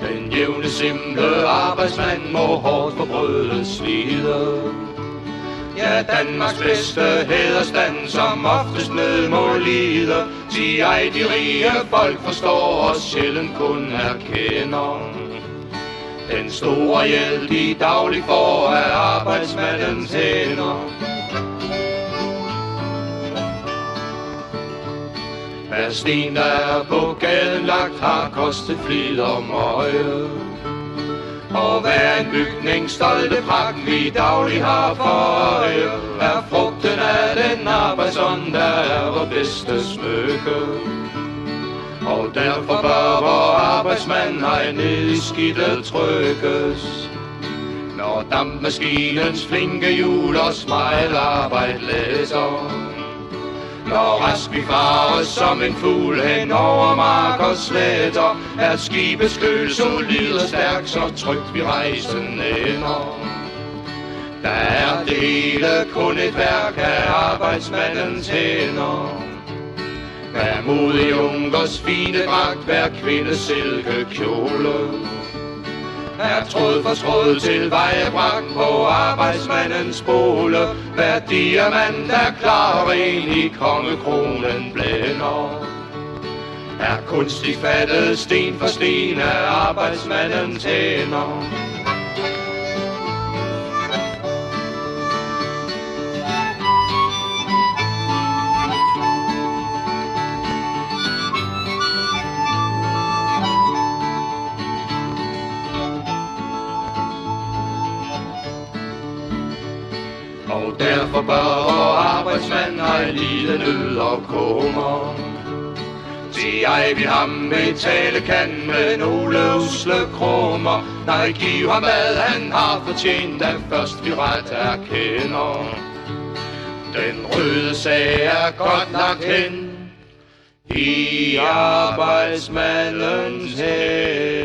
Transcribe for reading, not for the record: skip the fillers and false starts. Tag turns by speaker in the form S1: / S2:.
S1: Den jævne, simple arbejdsmand må hårdt for brødet slide. Ja, Danmarks bedste hæderstand, som oftest nød må lide. Sig ej, de rige folk forstår og sjældent kun erkender den store hjælp, de dagligt får af arbejdsmandens hænder. Hver sten, der er på gaden lagt, har kostet flid og møje. Og hver en bygning stolte pragt, vi dagligt har for øje, er frugten af den arbejdsånd, der er vor bedste smykke. Og derfor bør vor arbejdsmand ej ned i skidtet trykkes, når dampmaskinens flinke hjul og smejlarbejde læser. Når rask vi fares som en fugl hen over mark og sletter, er skibets køl solid og stærk, så trygt vi rejsen ender. Der er det hele kun et værk af arbejdsmandens hænder. Hver modig ungers fine dragt, hver kvindes silkekjole er tråd for tråd til vejebragt på arbejdsmandens båle. Hver diamant er klar og ren i kongekronen blænder, er kunstigt fattet sten for sten af arbejdsmandens hænder. Og derfor bør vor arbejdsmand ej lide nød og kummer. Sig ej, vi ham betale kan med nogle usle krummer. Nej, giv ham hvad han har fortjent, da først vi ret erkender. Den røde sag er godt lagt hen i arbejdsmandens hænder.